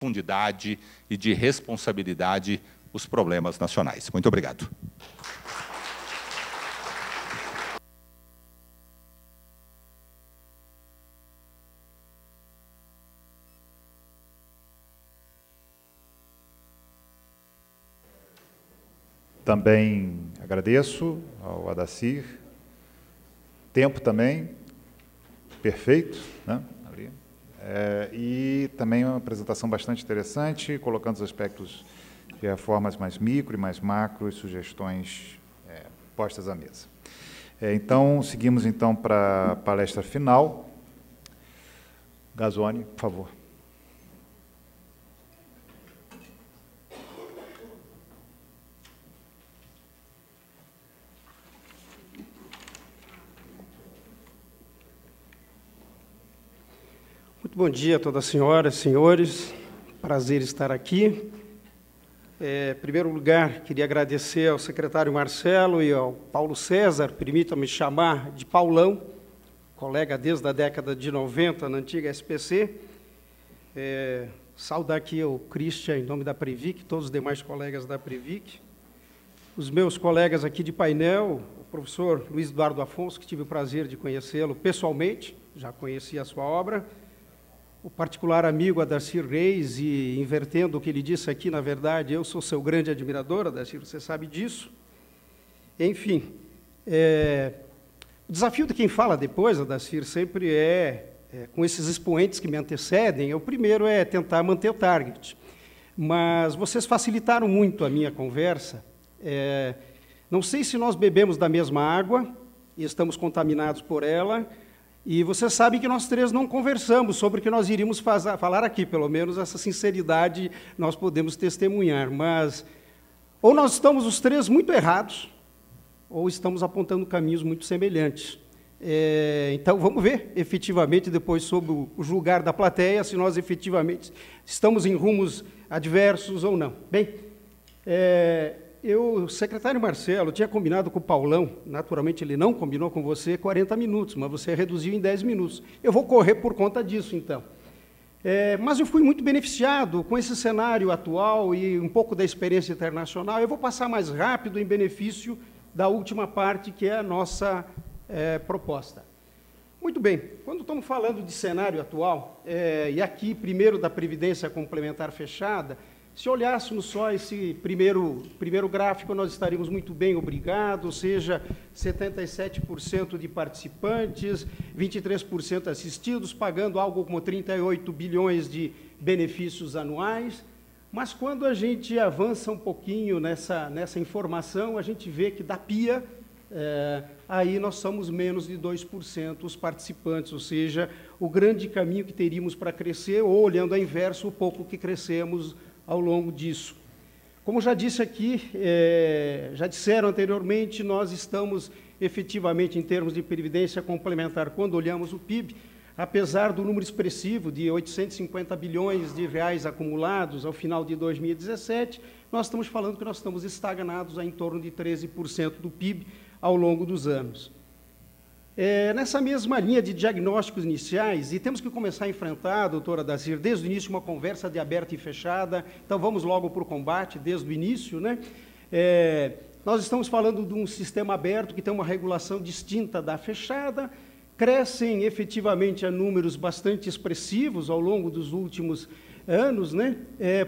profundidade e de responsabilidade os problemas nacionais. Muito obrigado. Também agradeço ao Adacir. Tempo também, perfeito, né? Ali. E também uma apresentação bastante interessante, colocando os aspectos de reformas mais micro e mais macro e sugestões postas à mesa. Então, seguimos então para a palestra final. Gazzoni, por favor. Muito bom dia a todas as senhoras e senhores, prazer estar aqui. Em primeiro lugar, queria agradecer ao secretário Marcelo e ao Paulo César, permitam-me chamar de Paulão, colega desde a década de 90 na antiga SPC. Saudar aqui o Christian em nome da Previc, todos os demais colegas da Previc. Os meus colegas aqui de painel, o professor Luiz Eduardo Afonso, que tive o prazer de conhecê-lo pessoalmente, já conheci a sua obra. O particular amigo Adacir Reis, e invertendo o que ele disse aqui, na verdade, eu sou seu grande admirador, Adacir, você sabe disso. Enfim, o desafio de quem fala depois, Adacir, sempre com esses expoentes que me antecedem, o primeiro é tentar manter o target. Mas vocês facilitaram muito a minha conversa. Não sei se nós bebemos da mesma água e estamos contaminados por ela. E vocês sabem que nós três não conversamos sobre o que nós iríamos falar aqui, pelo menos essa sinceridade nós podemos testemunhar. Mas ou nós estamos os três muito errados, ou estamos apontando caminhos muito semelhantes. Então, vamos ver, efetivamente, depois, sob o julgar da plateia, se nós efetivamente estamos em rumos adversos ou não. Bem, o secretário Marcelo tinha combinado com o Paulão, naturalmente ele não combinou com você 40 minutos, mas você reduziu em 10 minutos. Eu vou correr por conta disso, então. Mas eu fui muito beneficiado com esse cenário atual e um pouco da experiência internacional. Eu vou passar mais rápido em benefício da última parte, que é a nossa proposta. Muito bem, quando estamos falando de cenário atual, e aqui, primeiro, da Previdência Complementar Fechada, se olhássemos só esse primeiro gráfico, nós estaríamos muito bem, obrigado, ou seja, 77% de participantes, 23% assistidos, pagando algo como 38 bilhões de benefícios anuais. Mas quando a gente avança um pouquinho nessa informação, a gente vê que da PIA, aí nós somos menos de 2% os participantes, ou seja, o grande caminho que teríamos para crescer, ou olhando a inverso, o pouco que crescemos ao longo disso. Como já disse aqui, já disseram anteriormente, nós estamos efetivamente em termos de previdência complementar, quando olhamos o PIB, apesar do número expressivo de 850 bilhões de reais acumulados ao final de 2017, nós estamos falando que nós estamos estagnados em torno de 13% do PIB ao longo dos anos. Nessa mesma linha de diagnósticos iniciais, e temos que começar a enfrentar, doutora Adacir, desde o início uma conversa de aberta e fechada, então vamos logo para o combate, desde o início, né? Nós estamos falando de um sistema aberto que tem uma regulação distinta da fechada, crescem efetivamente a números bastante expressivos ao longo dos últimos anos, né?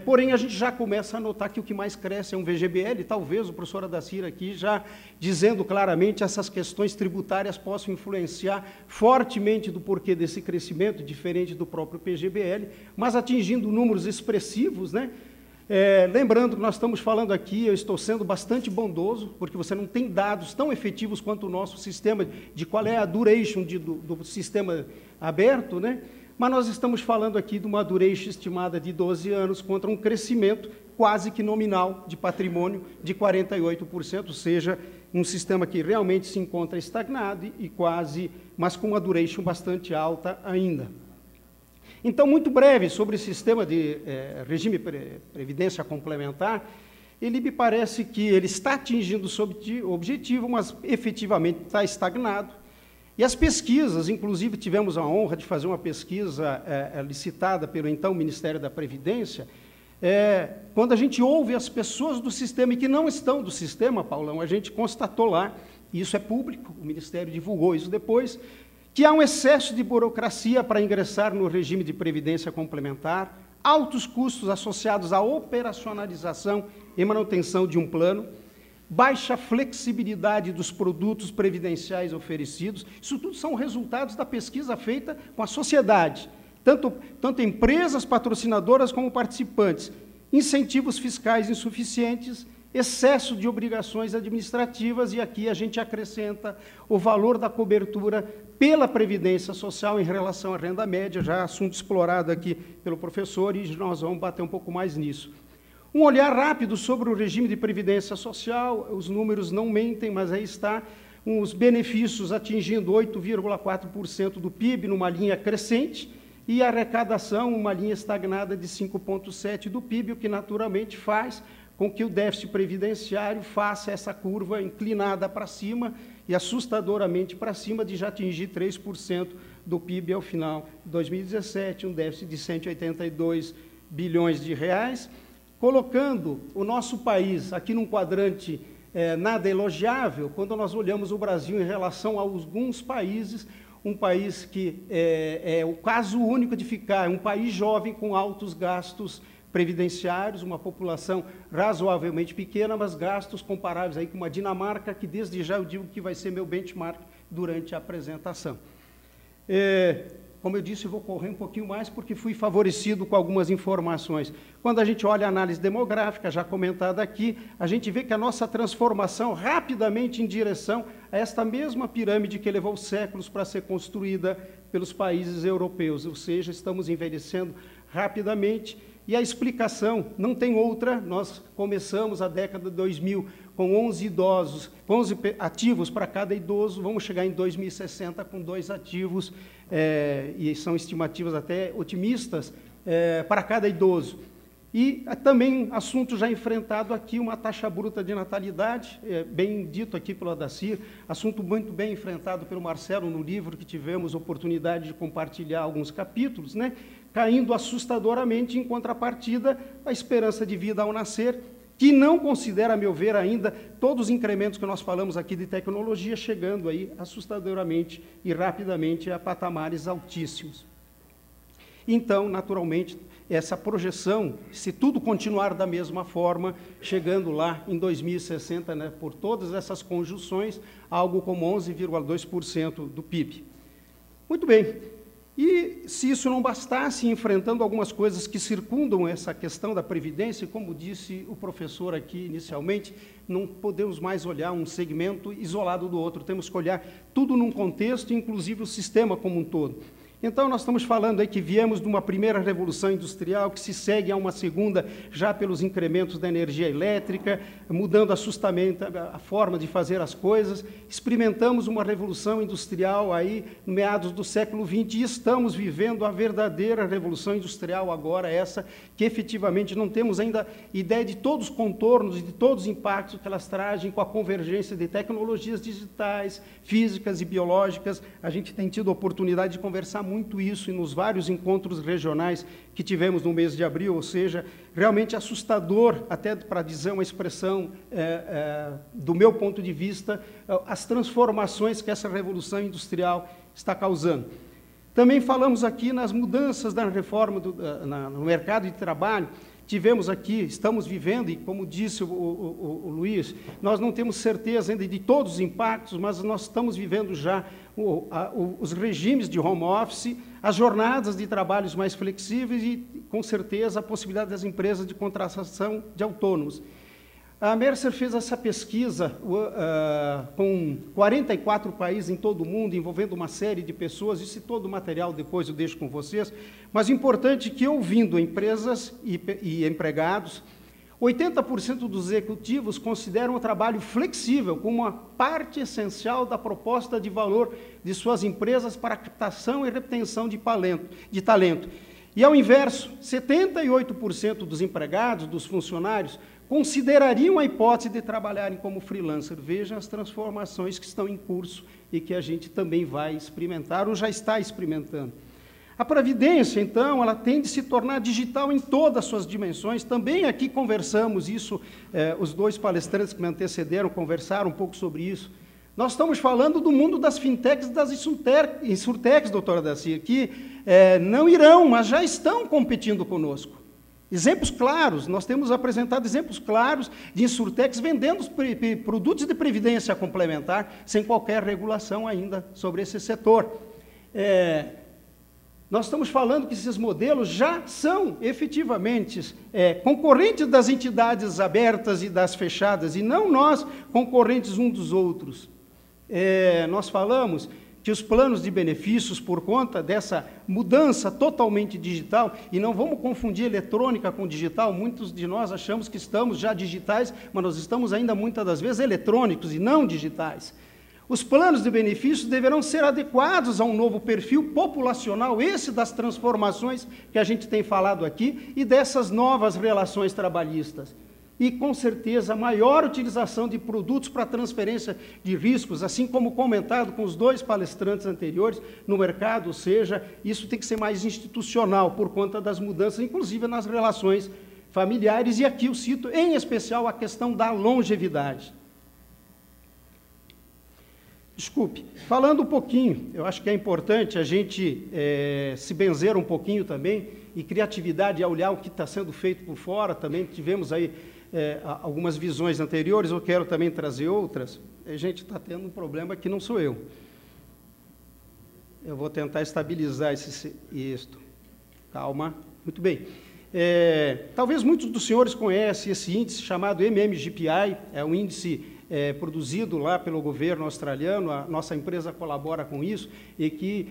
Porém, a gente já começa a notar que o que mais cresce é um VGBL, talvez o professor Adacir aqui já dizendo claramente essas questões tributárias possam influenciar fortemente do porquê desse crescimento, diferente do próprio PGBL, mas atingindo números expressivos, né? Lembrando que nós estamos falando aqui, eu estou sendo bastante bondoso, porque você não tem dados tão efetivos quanto o nosso sistema, de qual é a duration do sistema aberto, né? Mas nós estamos falando aqui de uma duration estimada de 12 anos contra um crescimento quase que nominal de patrimônio de 48%, ou seja, um sistema que realmente se encontra estagnado mas com uma duration bastante alta ainda. Então, muito breve sobre o sistema de regime previdência complementar, ele me parece que ele está atingindo o seu objetivo, mas efetivamente está estagnado. E as pesquisas, inclusive tivemos a honra de fazer uma pesquisa licitada pelo então Ministério da Previdência, quando a gente ouve as pessoas do sistema e que não estão do sistema, Paulão, a gente constatou lá, e isso é público, o Ministério divulgou isso depois, que há um excesso de burocracia para ingressar no regime de previdência complementar, altos custos associados à operacionalização e manutenção de um plano, baixa flexibilidade dos produtos previdenciais oferecidos. Isso tudo são resultados da pesquisa feita com a sociedade, tanto empresas patrocinadoras como participantes, incentivos fiscais insuficientes, excesso de obrigações administrativas, e aqui a gente acrescenta o valor da cobertura pela Previdência Social em relação à renda média, já assunto explorado aqui pelo professor, e nós vamos bater um pouco mais nisso. Um olhar rápido sobre o regime de Previdência Social, os números não mentem, mas aí está, os benefícios atingindo 8,4% do PIB, numa linha crescente, e a arrecadação, uma linha estagnada de 5,7% do PIB, o que naturalmente faz com que o déficit previdenciário faça essa curva inclinada para cima e assustadoramente para cima, de já atingir 3% do PIB ao final de 2017, um déficit de 182 bilhões de reais, colocando o nosso país aqui num quadrante nada elogiável, quando nós olhamos o Brasil em relação a alguns países, um país que é o caso único de ficar, um país jovem com altos gastos previdenciários, uma população razoavelmente pequena, mas gastos comparáveis aí com uma Dinamarca, que desde já eu digo que vai ser meu benchmark durante a apresentação. Como eu disse, eu vou correr um pouquinho mais, porque fui favorecido com algumas informações. Quando a gente olha a análise demográfica, já comentada aqui, a gente vê que a nossa transformação rapidamente em direção a esta mesma pirâmide que levou séculos para ser construída pelos países europeus, ou seja, estamos envelhecendo rapidamente, e a explicação não tem outra. Nós começamos a década de 2000 com 11 idosos, 11 ativos para cada idoso, vamos chegar em 2060 com 2 ativos, e são estimativas até otimistas, para cada idoso. E também, assunto já enfrentado aqui, uma taxa bruta de natalidade, bem dito aqui pelo Adacir, assunto muito bem enfrentado pelo Marcelo no livro, que tivemos oportunidade de compartilhar alguns capítulos, né? Caindo assustadoramente, em contrapartida, a esperança de vida ao nascer, que não considera, a meu ver, ainda todos os incrementos que nós falamos aqui de tecnologia, chegando aí assustadoramente e rapidamente a patamares altíssimos. Então, naturalmente, essa projeção, se tudo continuar da mesma forma, chegando lá em 2060, né, por todas essas conjunções, algo como 11,2% do PIB. Muito bem. E, se isso não bastasse, enfrentando algumas coisas que circundam essa questão da Previdência, como disse o professor aqui inicialmente, não podemos mais olhar um segmento isolado do outro, temos que olhar tudo num contexto, inclusive o sistema como um todo. Então, nós estamos falando aí que viemos de uma primeira revolução industrial, que se segue a uma segunda, já pelos incrementos da energia elétrica, mudando assustadamente a forma de fazer as coisas. Experimentamos uma revolução industrial aí, no meados do século XX, e estamos vivendo a verdadeira revolução industrial agora, essa que efetivamente não temos ainda ideia de todos os contornos e de todos os impactos que elas trazem com a convergência de tecnologias digitais, físicas e biológicas. A gente tem tido a oportunidade de conversar muito isso e nos vários encontros regionais que tivemos no mês de abril, ou seja, realmente assustador, até para dizer uma expressão do meu ponto de vista, as transformações que essa revolução industrial está causando. Também falamos aqui nas mudanças da reforma no mercado de trabalho. Tivemos aqui, estamos vivendo, e como disse o Luiz, nós não temos certeza ainda de todos os impactos, mas nós estamos vivendo já os regimes de home office, as jornadas de trabalhos mais flexíveis e, com certeza, a possibilidade das empresas de contratação de autônomos. A Mercer fez essa pesquisa com 44 países em todo o mundo, envolvendo uma série de pessoas. Esse todo o material depois eu deixo com vocês. Mas o importante é que, ouvindo empresas e empregados, 80% dos executivos consideram o trabalho flexível como uma parte essencial da proposta de valor de suas empresas para a captação e retenção de talento. E, ao inverso, 78% dos empregados, dos funcionários, considerariam a hipótese de trabalharem como freelancer. Veja as transformações que estão em curso e que a gente também vai experimentar ou já está experimentando. A Previdência, então, ela tende a se tornar digital em todas as suas dimensões. Também aqui conversamos isso, os dois palestrantes que me antecederam conversaram um pouco sobre isso. Nós estamos falando do mundo das fintechs e das insurtechs, doutora Dacir, que não irão, mas já estão competindo conosco. Exemplos claros, nós temos apresentado exemplos claros de insurtechs vendendo produtos de previdência complementar sem qualquer regulação ainda sobre esse setor. Nós estamos falando que esses modelos já são efetivamente concorrentes das entidades abertas e das fechadas, e não nós concorrentes uns dos outros. Nós falamos que os planos de benefícios, por conta dessa mudança totalmente digital, e não vamos confundir eletrônica com digital, muitos de nós achamos que estamos já digitais, mas nós estamos ainda muitas das vezes eletrônicos e não digitais. Os planos de benefícios deverão ser adequados a um novo perfil populacional, esse das transformações que a gente tem falado aqui, e dessas novas relações trabalhistas. E, com certeza, a maior utilização de produtos para transferência de riscos, assim como comentado com os dois palestrantes anteriores, no mercado, ou seja, isso tem que ser mais institucional, por conta das mudanças, inclusive nas relações familiares, e aqui eu cito, em especial, a questão da longevidade. Desculpe, falando um pouquinho, eu acho que é importante a gente se benzer um pouquinho também, e criatividade ao olhar o que está sendo feito por fora, também tivemos aí algumas visões anteriores, eu quero também trazer outras. A gente está tendo um problema que não sou eu. Eu vou tentar estabilizar isto. Calma, muito bem. Talvez muitos dos senhores conhecem esse índice chamado MMGPI, é um índice produzido lá pelo governo australiano, a nossa empresa colabora com isso, e que